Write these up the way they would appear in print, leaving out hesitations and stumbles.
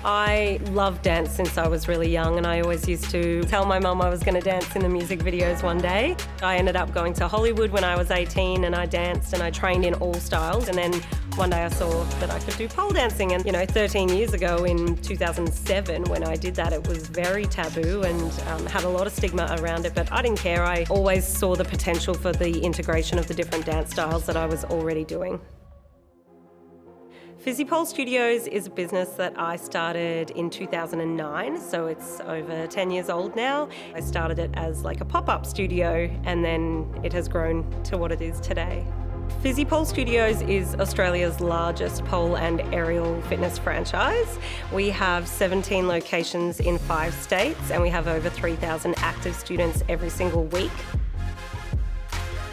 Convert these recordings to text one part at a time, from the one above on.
I love dance since I was really young, and I always used to tell my mum I was going to dance in the music videos one day. I ended up going to Hollywood when I was 18, and I danced and I trained in all styles, and then one day I saw that I could do pole dancing, and 13 years ago in 2007 when I did that, it was very taboo and had a lot of stigma around it, but I didn't care. I always saw the potential for the integration of the different dance styles that I was already doing. Physipole Studios is a business that I started in 2009, so it's over 10 years old now. I started it as like a pop-up studio, and then it has grown to what it is today. Physipole Studios is Australia's largest pole and aerial fitness franchise. We have 17 locations in 5 states, and we have over 3,000 active students every single week.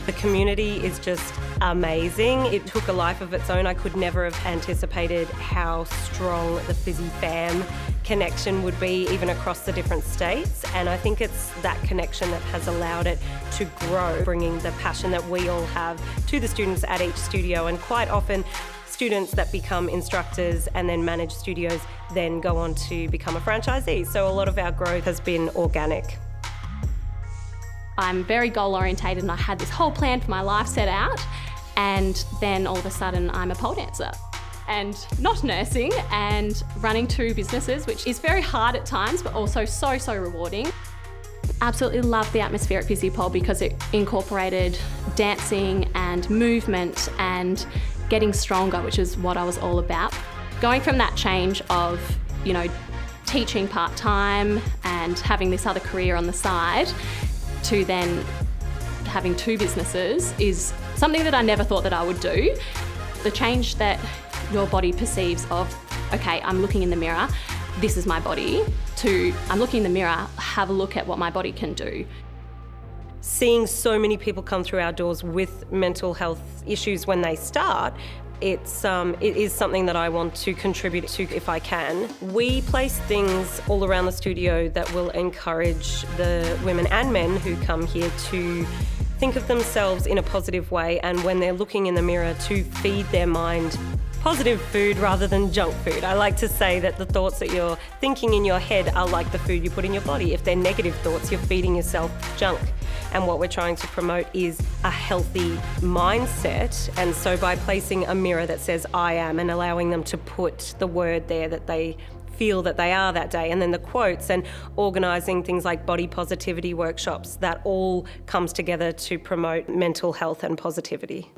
The community is just amazing. It took a life of its own. I could never have anticipated how strong the Fizzy fam connection would be, even across the different states. And I think it's that connection that has allowed it to grow, bringing the passion that we all have to the students at each studio. And quite often, students that become instructors and then manage studios then go on to become a franchisee. So a lot of our growth has been organic. I'm very goal orientated, and I had this whole plan for my life set out, and then all of a sudden I'm a pole dancer and not nursing and running 2 businesses, which is very hard at times but also so rewarding. Absolutely love the atmosphere at Physipole because it incorporated dancing and movement and getting stronger, which is what I was all about. Going from that change of, teaching part-time and having this other career on the side to then having 2 businesses is something that I never thought that I would do. The change that your body perceives of, okay, I'm looking in the mirror, this is my body, to I'm looking in the mirror, have a look at what my body can do. Seeing so many people come through our doors with mental health issues when they start, it is something that I want to contribute to if I can. We place things all around the studio that will encourage the women and men who come here to think of themselves in a positive way, and when they're looking in the mirror, to feed their mind positive food rather than junk food. I like to say that the thoughts that you're thinking in your head are like the food you put in your body. If they're negative thoughts, you're feeding yourself junk. And what we're trying to promote is a healthy mindset. And so by placing a mirror that says I am, and allowing them to put the word there that they feel that they are that day, and then the quotes, and organising things like body positivity workshops, that all comes together to promote mental health and positivity.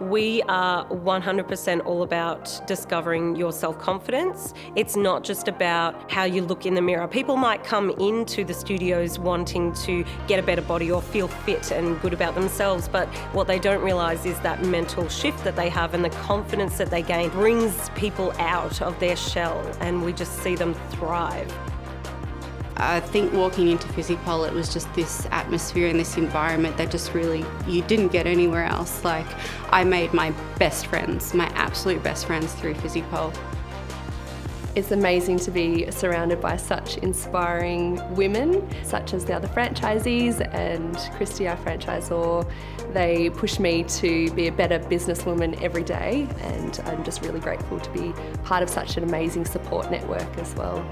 We are 100% all about discovering your self-confidence. It's not just about how you look in the mirror. People might come into the studios wanting to get a better body or feel fit and good about themselves, but what they don't realise is that mental shift that they have and the confidence that they gain brings people out of their shell, and we just see them thrive. I think walking into Physipole, it was just this atmosphere and this environment that just really, you didn't get anywhere else. Like, I made my best friends, my absolute best friends through Physipole. It's amazing to be surrounded by such inspiring women, such as the other franchisees and Christy, our franchisor. They push me to be a better businesswoman every day, and I'm just really grateful to be part of such an amazing support network as well.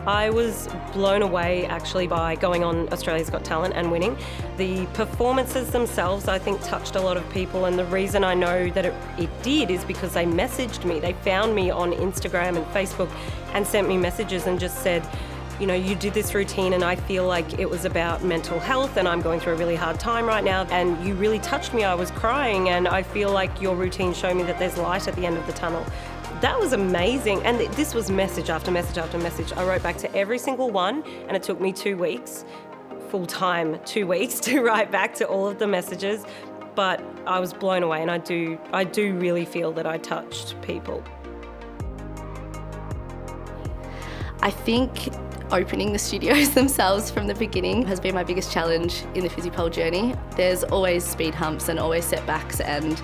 I was blown away actually by going on Australia's Got Talent and winning. The performances themselves, I think, touched a lot of people, and the reason I know that it did is because they messaged me. They found me on Instagram and Facebook and sent me messages and just said, you did this routine and I feel like it was about mental health and I'm going through a really hard time right now, and you really touched me. I was crying, and I feel like your routine showed me that there's light at the end of the tunnel. That was amazing, and this was message after message after message. I wrote back to every single one, and it took me 2 weeks, full-time 2 weeks, to write back to all of the messages, but I was blown away, and I do really feel that I touched people. I think opening the studios themselves from the beginning has been my biggest challenge in the Physipole journey. There's always speed humps and always setbacks, and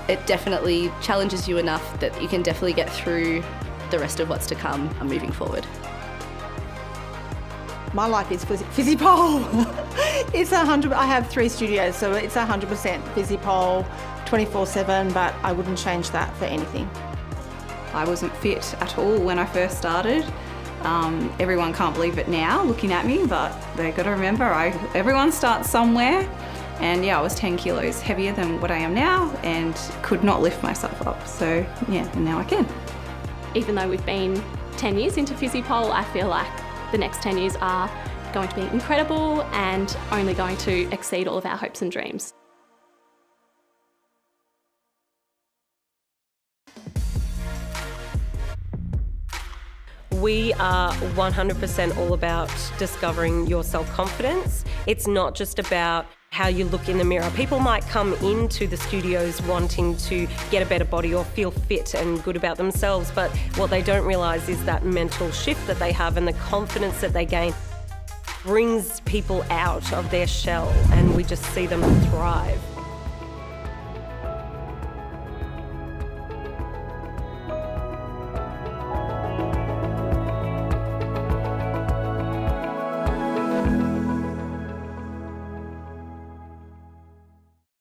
it definitely challenges you enough that you can definitely get through the rest of what's to come moving forward. My life is Physipole. It's 100. I have 3 studios, so it's 100% Physipole, 24/7. But I wouldn't change that for anything. I wasn't fit at all when I first started. Everyone can't believe it now looking at me, but they've got to remember everyone starts somewhere. And yeah, I was 10 kilos heavier than what I am now and could not lift myself up. So yeah, and now I can. Even though we've been 10 years into Physipole, I feel like the next 10 years are going to be incredible and only going to exceed all of our hopes and dreams. We are 100% all about discovering your self-confidence. It's not just about how you look in the mirror. People might come into the studios wanting to get a better body or feel fit and good about themselves, but what they don't realise is that mental shift that they have and the confidence that they gain brings people out of their shell, and we just see them thrive.